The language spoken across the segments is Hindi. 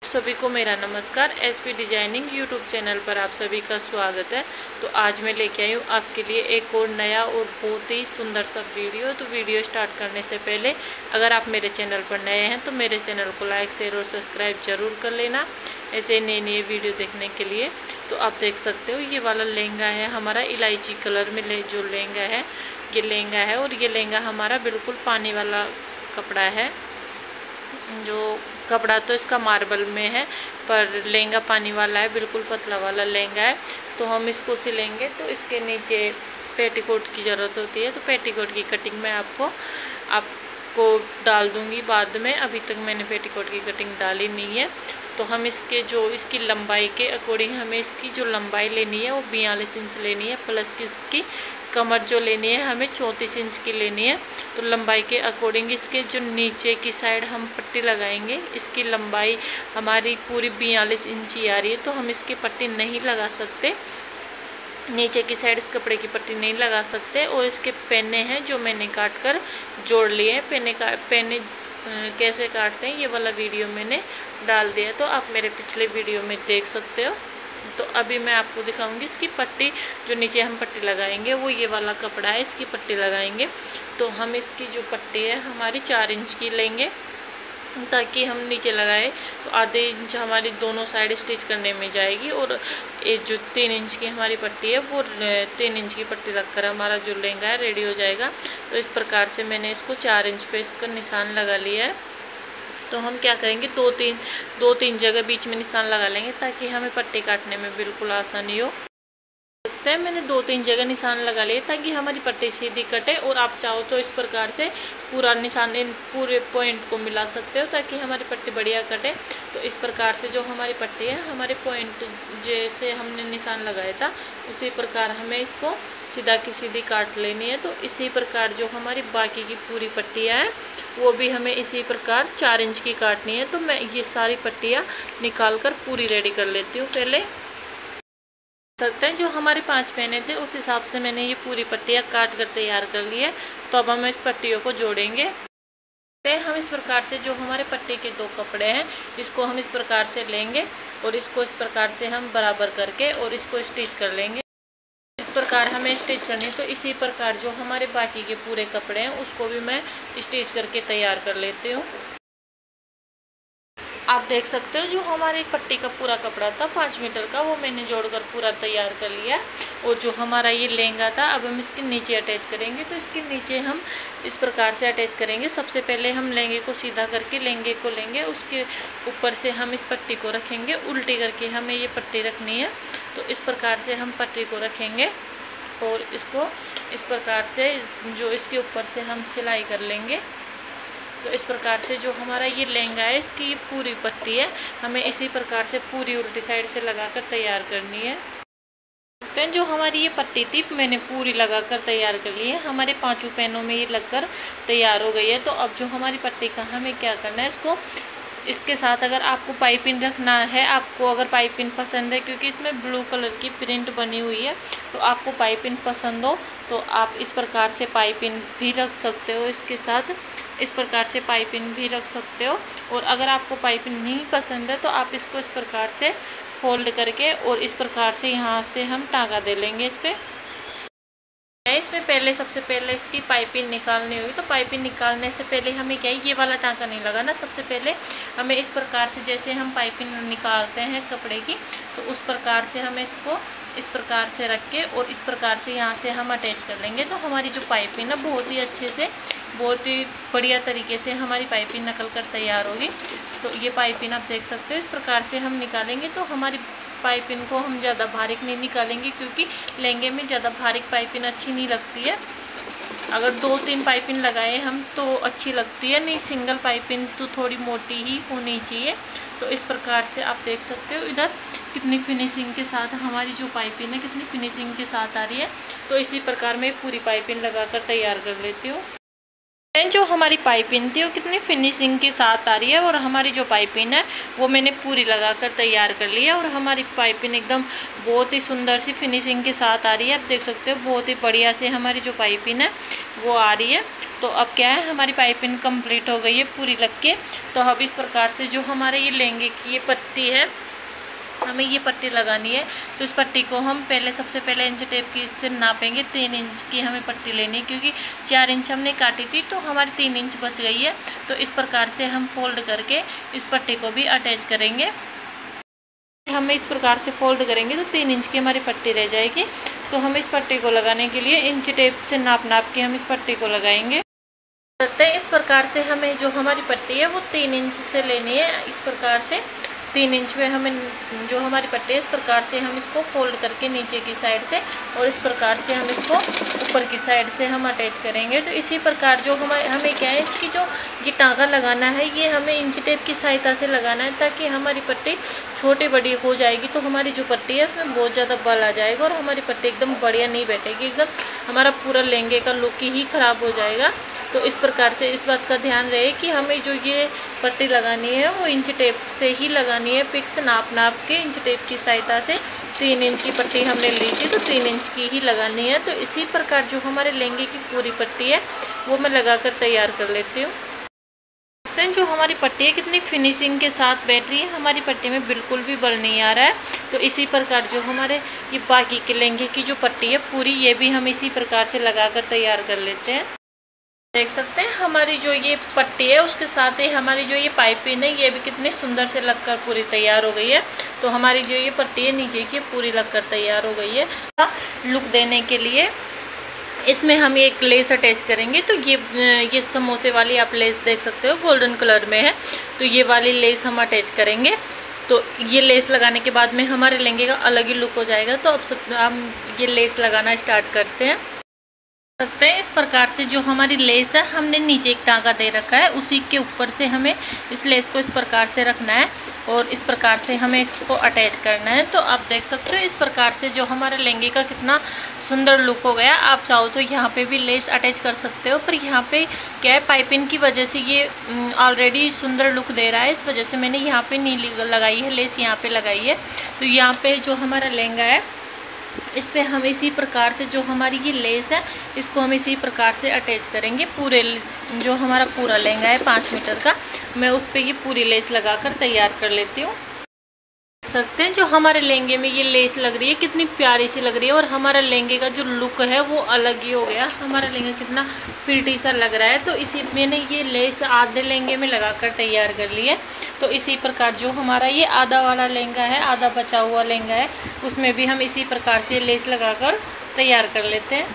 सभी को मेरा नमस्कार। एसपी डिजाइनिंग यूट्यूब चैनल पर आप सभी का स्वागत है। तो आज मैं लेके आई हूँ आपके लिए एक और नया और बहुत ही सुंदर सा वीडियो। तो वीडियो स्टार्ट करने से पहले अगर आप मेरे चैनल पर नए हैं तो मेरे चैनल को लाइक शेयर और सब्सक्राइब जरूर कर लेना ऐसे नए नए वीडियो देखने के लिए। तो आप देख सकते हो ये वाला लहंगा है हमारा इलायची कलर में जो लहंगा है ये लहंगा है। और ये लहंगा हमारा बिल्कुल पानी वाला कपड़ा है। जो कपड़ा तो इसका मार्बल में है पर लहंगा पानी वाला है, बिल्कुल पतला वाला लहंगा है। तो हम इसको सिलेंगे तो इसके नीचे पेटीकोट की ज़रूरत होती है। तो पेटीकोट की कटिंग मैं आपको डाल दूंगी बाद में। अभी तक मैंने पेटीकोट की कटिंग डाली नहीं है। तो हम इसकी लंबाई के अकॉर्डिंग हमें इसकी जो लंबाई लेनी है वो 42 इंच लेनी है, प्लस की इसकी कमर जो लेनी है हमें 34 इंच की लेनी है। तो लंबाई के अकॉर्डिंग इसके जो नीचे की साइड हम पट्टी लगाएंगे, इसकी लंबाई हमारी पूरी 42 इंच ही आ रही है। तो हम इसकी पट्टी नहीं लगा सकते, नीचे की साइड इस कपड़े की पट्टी नहीं लगा सकते। और इसके पेने हैं जो मैंने काट कर जोड़ लिए हैं। पेने कैसे काटते हैं ये वाला वीडियो मैंने डाल दिया, तो आप मेरे पिछले वीडियो में देख सकते हो। तो अभी मैं आपको दिखाऊंगी इसकी पट्टी। जो नीचे हम पट्टी लगाएंगे वो ये वाला कपड़ा है, इसकी पट्टी लगाएंगे। तो हम इसकी जो पट्टी है हमारी 4 इंच की लेंगे, ताकि हम नीचे लगाए तो आधे इंच हमारी दोनों साइड स्टिच करने में जाएगी। और ये जो 3 इंच की हमारी पट्टी है वो 3 इंच की पट्टी लगकर हमारा जो लहंगा है रेडी हो जाएगा। तो इस प्रकार से मैंने इसको 4 इंच पे इसका निशान लगा लिया है। तो हम क्या करेंगे, दो तीन जगह बीच में निशान लगा लेंगे ताकि हमें पट्टी काटने में बिल्कुल आसानी हो। देखते हैं मैंने 2-3 जगह निशान लगा लिए ताकि हमारी पट्टी सीधी कटे। और आप चाहो तो इस प्रकार से पूरा निशान इन पूरे पॉइंट को मिला सकते हो ताकि हमारी पट्टी बढ़िया कटे। तो इस प्रकार से जो हमारी पट्टी है हमारे पॉइंट जैसे हमने निशान लगाया था उसी प्रकार हमें इसको सीधा की सीधी काट लेनी है। तो इसी प्रकार जो हमारी बाकी की पूरी पट्टियाँ हैं वो भी हमें इसी प्रकार 4 इंच की काटनी है। तो मैं ये सारी पट्टियाँ निकाल कर पूरी रेडी कर लेती हूँ। पहले सकते हैं जो हमारे 5 पेने थे उस हिसाब से मैंने ये पूरी पट्टियाँ काट कर तैयार कर ली है। तो अब हम इस पट्टियों को जोड़ेंगे। हम इस प्रकार से जो हमारे पट्टी के 2 कपड़े हैं इसको हम इस प्रकार से लेंगे और इसको इस प्रकार से हम बराबर करके और इसको स्टिच कर लेंगे। इस प्रकार हमें स्टिच करनी, तो इसी प्रकार जो हमारे बाकी के पूरे कपड़े हैं उसको भी मैं स्टिच करके तैयार कर लेती हूँ। आप देख सकते हो जो हमारी पट्टी का पूरा कपड़ा था 5 मीटर का वो मैंने जोड़कर पूरा तैयार कर लिया। और जो हमारा ये लहंगा था अब हम इसके नीचे अटैच करेंगे। तो इसके नीचे हम इस प्रकार से अटैच करेंगे। सबसे पहले हम लहंगे को सीधा करके लहंगे को लेंगे, उसके ऊपर से हम इस पट्टी को रखेंगे, उल्टी करके हमें ये पट्टी रखनी है। तो इस प्रकार से हम पट्टी को रखेंगे और इसको इस प्रकार से जो इसके ऊपर से हम सिलाई कर लेंगे। तो इस प्रकार से जो हमारा ये लहंगा है इसकी पूरी पट्टी है हमें इसी प्रकार से पूरी उल्टी साइड से लगाकर तैयार करनी है। तो जो हमारी ये पट्टी थी मैंने पूरी लगाकर तैयार कर ली है, हमारे 5 पेनों में ये लगकर तैयार हो गई है। तो अब जो हमारी पट्टी का हमें क्या करना है, इसको इसके साथ अगर आपको पाइपिंग रखना है, आपको अगर पाइपिंग पसंद है क्योंकि इसमें ब्लू कलर की प्रिंट बनी हुई है, तो आपको पाइपिंग पसंद हो तो आप इस प्रकार से पाइपिंग भी रख सकते हो। इसके साथ इस प्रकार से पाइपिंग भी रख सकते हो। और अगर आपको पाइपिंग नहीं पसंद है तो आप इसको इस प्रकार से फोल्ड करके और इस प्रकार से यहाँ से हम टाँगा दे लेंगे इस पर। इसमें पहले सबसे पहले इसकी पाइपिंग निकालनी होगी। तो पाइपिंग निकालने से पहले हमें क्या है ये वाला टाँका नहीं लगाना। सबसे पहले हमें इस प्रकार से जैसे हम पाइपिंग निकालते हैं कपड़े की तो उस प्रकार से हमें इसको इस प्रकार से रख के और इस प्रकार से यहाँ से हम अटैच कर लेंगे। तो हमारी जो पाइपिंग है बहुत ही अच्छे से बहुत ही बढ़िया तरीके से हमारी पाइपिंग निकल कर तैयार होगी। तो ये पाइपिंग आप देख सकते हो इस प्रकार से हम निकालेंगे। तो हमारी पाइपिंग को हम ज़्यादा बारीक नहीं निकालेंगे क्योंकि लहंगे में ज़्यादा बारीक पाइपिंग अच्छी नहीं लगती है। अगर 2-3 पाइपिंग लगाए हम तो अच्छी लगती है, नहीं सिंगल पाइपिंग तो थोड़ी मोटी ही होनी चाहिए। तो इस प्रकार से आप देख सकते हो इधर कितनी फिनिशिंग के साथ हमारी जो पाइपिंग है कितनी फिनिशिंग के साथ आ रही है। तो इसी प्रकार मैं पूरी पाइपिंग लगाकर तैयार कर लेती हूँ। जो हमारी पाइपिंग थी वो कितनी फिनिशिंग के साथ आ रही है, और हमारी जो पाइपिंग है वो मैंने पूरी लगाकर तैयार कर ली है, और हमारी पाइपिंग एकदम बहुत ही सुंदर सी फिनिशिंग के साथ आ रही है। आप देख सकते हो बहुत ही बढ़िया से हमारी जो पाइपिंग है वो आ रही है। तो अब क्या है, हमारी पाइपिंग कंप्लीट हो गई है पूरी लग के। तो अब इस प्रकार से जो हमारे ये लहंगे की ये पट्टी है, हमें ये पट्टी लगानी है। तो इस पट्टी को हम सबसे पहले इंच टेप की इससे नापेंगे। 3 इंच की हमें पट्टी लेनी है, क्योंकि 4 इंच हमने काटी थी तो हमारी 3 इंच बच गई है। तो इस प्रकार से हम फोल्ड करके इस पट्टी को भी अटैच करेंगे। हमें इस प्रकार से फोल्ड करेंगे तो 3 इंच की हमारी पट्टी रह जाएगी। तो हम इस पट्टी को लगाने के लिए इंच टेप से नाप के हम इस पट्टी को लगाएंगे। इस प्रकार से हमें जो हमारी पट्टी है वो 3 इंच से लेनी है। इस प्रकार से 3 इंच में हमें जो हमारी पट्टी है, इस प्रकार से हम इसको फोल्ड करके नीचे की साइड से, और इस प्रकार से हम इसको ऊपर की साइड से हम अटैच करेंगे। तो इसी प्रकार जो हमें क्या है, इसकी जो ये टाँगा लगाना है ये हमें इंच टेप की सहायता से लगाना है, ताकि हमारी पट्टी छोटी बड़ी हो जाएगी तो हमारी जो पट्टी है उसमें बहुत ज़्यादा बल आ जाएगा, और हमारी पट्टी एकदम बढ़िया नहीं बैठेगी, एकदम हमारा पूरा लहंगे का लुक ही ख़राब हो जाएगा। तो इस प्रकार से इस बात का ध्यान रहे कि हमें जो ये पट्टी लगानी है वो इंच टेप से ही लगानी है। फिक्स नाप के इंच टेप की सहायता से 3 इंच की पट्टी हमने ली थी तो 3 इंच की ही लगानी है। तो इसी प्रकार जो हमारे लहंगे की पूरी पट्टी है वो मैं लगाकर तैयार कर लेती हूँ। जो हमारी पट्टी है कितनी फिनिशिंग के साथ बैठ रही है, हमारी पट्टी में बिल्कुल भी बल नहीं आ रहा है। तो इसी प्रकार जो हमारे ये बाकी के लहंगे की जो पट्टी है पूरी, ये भी हम इसी प्रकार से लगाकर तैयार कर लेते हैं। देख सकते हैं हमारी जो ये पट्टी है उसके साथ ही हमारी जो ये पाइपिंग है ये भी कितनी सुंदर से लगकर पूरी तैयार हो गई है। तो हमारी जो ये पट्टी है नीचे की पूरी लगकर तैयार हो गई है। लुक देने के लिए इसमें हम एक लेस अटैच करेंगे। तो ये समोसे वाली आप लेस देख सकते हो, गोल्डन कलर में है। तो ये वाली लेस हम अटैच करेंगे। तो ये लेस लगाने के बाद में हमारे लहंगे का अलग ही लुक हो जाएगा। तो अब हम ये लेस लगाना स्टार्ट करते हैं। सकते हैं इस प्रकार से जो हमारी लेस है, हमने नीचे एक टाँगा दे रखा है, उसी के ऊपर से हमें इस लेस को इस प्रकार से रखना है, और इस प्रकार से हमें इसको अटैच करना है। तो आप देख सकते हो इस प्रकार से जो हमारे लहंगे का कितना सुंदर लुक हो गया। आप चाहो तो यहाँ पे भी लेस अटैच कर सकते हो, पर यहाँ पे क्या है, पाइपिंग की वजह से ये ऑलरेडी सुंदर लुक दे रहा है, इस वजह से मैंने यहाँ पे नहीं लगाई है लेस, यहाँ पे लगाई है। तो यहाँ पे जो हमारा लहंगा है इस पे हम इसी प्रकार से जो हमारी ये लेस है इसको हम इसी प्रकार से अटैच करेंगे। पूरे जो हमारा पूरा लहंगा है 5 मीटर का, मैं उस पे ये पूरी लेस लगाकर तैयार कर लेती हूँ। सकते हैं जो हमारे लहंगे में ये लेस लग रही है कितनी प्यारी सी लग रही है, और हमारा लहंगे का जो लुक है वो अलग ही हो गया। हमारा लहंगा कितना प्रिटी सा लग रहा है। तो इसी मैंने ये लेस आधे लहंगे में लगाकर तैयार कर ली है। तो इसी प्रकार जो हमारा ये आधा वाला लहंगा है, आधा बचा हुआ लहंगा है, उसमें भी हम इसी प्रकार से लेस लगाकर तैयार कर लेते हैं।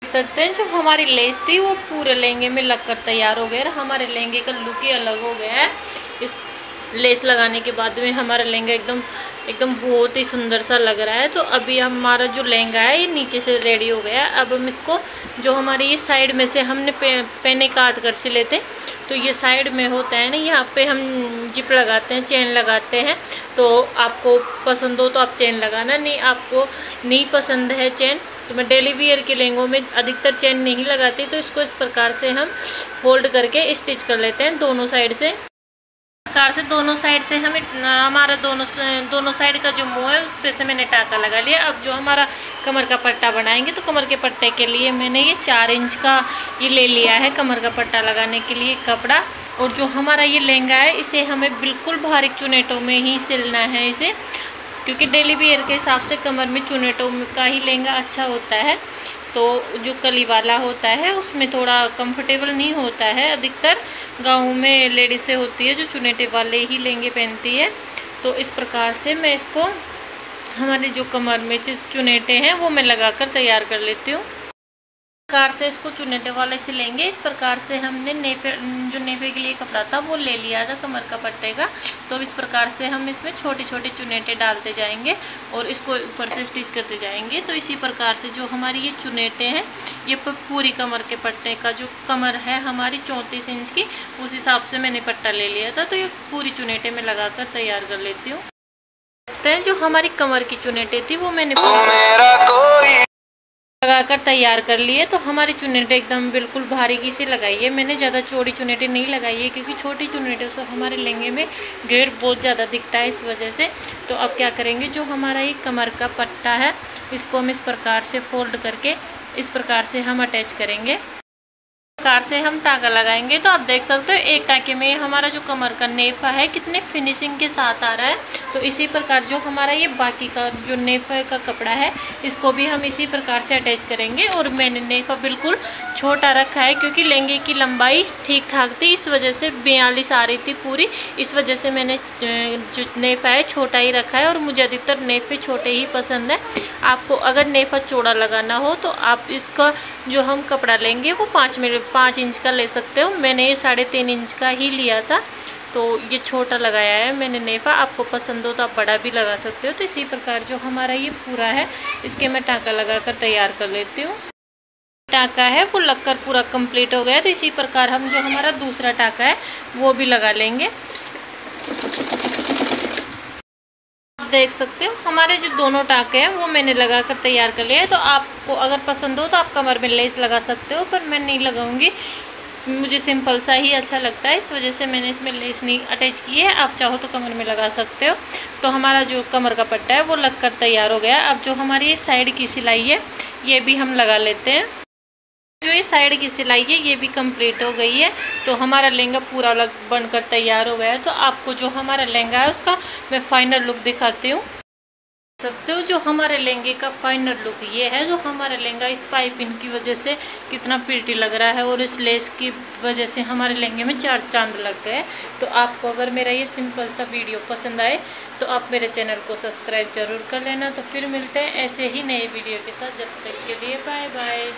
देख सकते हैं जो हमारी लेस थी वो पूरे लहंगे में लगकर तैयार हो गया, और हमारे लहंगे का लुक ही अलग हो गया है। इस लेस लगाने के बाद में हमारा लहंगा एकदम बहुत ही सुंदर सा लग रहा है। तो अभी हमारा जो लहंगा है ये नीचे से रेडी हो गया है। अब हम इसको जो हमारी ये साइड में से हमने पैने काट कर सिले थे, तो ये साइड में होता है ना, यहाँ पे हम जिप लगाते हैं, चेन लगाते हैं। तो आपको पसंद हो तो आप चेन लगाना, नहीं आपको नहीं पसंद है चेन तो मैं डेली वियर के लहंगों में अधिकतर चेन नहीं लगाती। तो इसको इस प्रकार से हम फोल्ड करके स्टिच कर लेते हैं दोनों साइड से। प्रकार से दोनों साइड से हमें हमारा दोनों साइड का जो मुँह है उस पे से मैंने टाँका लगा लिया। अब जो हमारा कमर का पट्टा बनाएंगे, तो कमर के पट्टे के लिए मैंने ये 4 इंच का ये ले लिया है कमर का पट्टा लगाने के लिए कपड़ा। और जो हमारा ये लहंगा है इसे हमें बिल्कुल बारीक चुनेटों में ही सिलना है इसे, क्योंकि डेली वियर के हिसाब से कमर में चुनेटों का ही लहंगा अच्छा होता है। तो जो कली वाला होता है उसमें थोड़ा कंफर्टेबल नहीं होता है। अधिकतर गाँव में लेडीसें होती है जो चुनेटे वाले ही लहंगे पहनती है। तो इस प्रकार से मैं इसको हमारे जो कमर में चुनेटे हैं वो मैं लगाकर तैयार कर लेती हूँ। इस प्रकार से इसको चुनेटे वाले से लेंगे। इस प्रकार से हमने नेफे के लिए कपड़ा था वो ले लिया था कमर का पट्टे का। तो इस प्रकार से हम इसमें छोटे छोटे चुनेटे डालते जाएंगे और इसको ऊपर से स्टिच करते जाएंगे। तो इसी प्रकार से जो हमारी ये चुनेटे हैं ये पूरी कमर के पट्टे का जो कमर है हमारी 34 इंच की, उस हिसाब से मैंने पट्टा ले लिया था। तो ये पूरी चुनेटे में लगाकर तैयार कर लेती हूँ। जो हमारी कमर की चुनेटे थी वो मैंने लगाकर तैयार कर लिए। तो हमारी चुन्नेटें एकदम बिल्कुल बारीकी से लगाई है। मैंने ज़्यादा चौड़ी चुन्नेटें नहीं लगाई है क्योंकि छोटी चुन्नेटों से हमारे लहंगे में घेर बहुत ज़्यादा दिखता है, इस वजह से। तो अब क्या करेंगे, जो हमारा ये कमर का पट्टा है इसको हम इस प्रकार से फोल्ड करके इस प्रकार से हम अटैच करेंगे। प्रकार से हम टाका लगाएंगे। तो आप देख सकते हो एक टाके में हमारा जो कमर का नेफा है कितने फिनिशिंग के साथ आ रहा है। तो इसी प्रकार जो हमारा ये बाकी का जो नेफा का कपड़ा है इसको भी हम इसी प्रकार से अटैच करेंगे। और मैंने नेफा बिल्कुल छोटा रखा है क्योंकि लहंगे की लंबाई ठीक ठाक थी, इस वजह से 42 आ रही थी पूरी, इस वजह से मैंने जो नेफा है छोटा ही रखा है। और मुझे अधिकतर नेफे छोटे ही पसंद है। आपको अगर नेफा चौड़ा लगाना हो तो आप इसका जो हम कपड़ा लेंगे वो 5 इंच का ले सकते हो। मैंने ये 3.5 इंच का ही लिया था, तो ये छोटा लगाया है मैंने नेफा। आपको पसंद हो तो आप बड़ा भी लगा सकते हो। तो इसी प्रकार जो हमारा ये पूरा है इसके मैं टाका लगाकर तैयार कर लेती हूँ। टाका है वो लगकर पूरा कंप्लीट हो गया। तो इसी प्रकार हम जो हमारा दूसरा टाका है वो भी लगा लेंगे। देख सकते हो हमारे जो दोनों टाके हैं वो मैंने लगाकर तैयार कर लिया है। तो आपको अगर पसंद हो तो आप कमर में लेस लगा सकते हो, पर मैं नहीं लगाऊंगी, मुझे सिंपल सा ही अच्छा लगता है, इस वजह से मैंने इसमें लेस नहीं अटैच की है। आप चाहो तो कमर में लगा सकते हो। तो हमारा जो कमर का पट्टा है वो लगकर तैयार हो गया। अब जो हमारी ये साइड की सिलाई है ये भी हम लगा लेते हैं। जो ये साइड की सिलाई है ये भी कंप्लीट हो गई है। तो हमारा लहंगा पूरा बनकर तैयार हो गया है। तो आपको जो हमारा लहंगा है उसका मैं फाइनल लुक दिखाती हूँ। सकते हो जो हमारे लहंगे का फाइनल लुक ये है। जो हमारा लहंगा इस पाइपिंग की वजह से कितना प्रिटी लग रहा है और इस लेस की वजह से हमारे लहंगे में 4 चांद लग गए। तो आपको अगर मेरा ये सिंपल सा वीडियो पसंद आए तो आप मेरे चैनल को सब्सक्राइब जरूर कर लेना। तो फिर मिलते हैं ऐसे ही नए वीडियो के साथ, जब तक के लिए बाय बाय।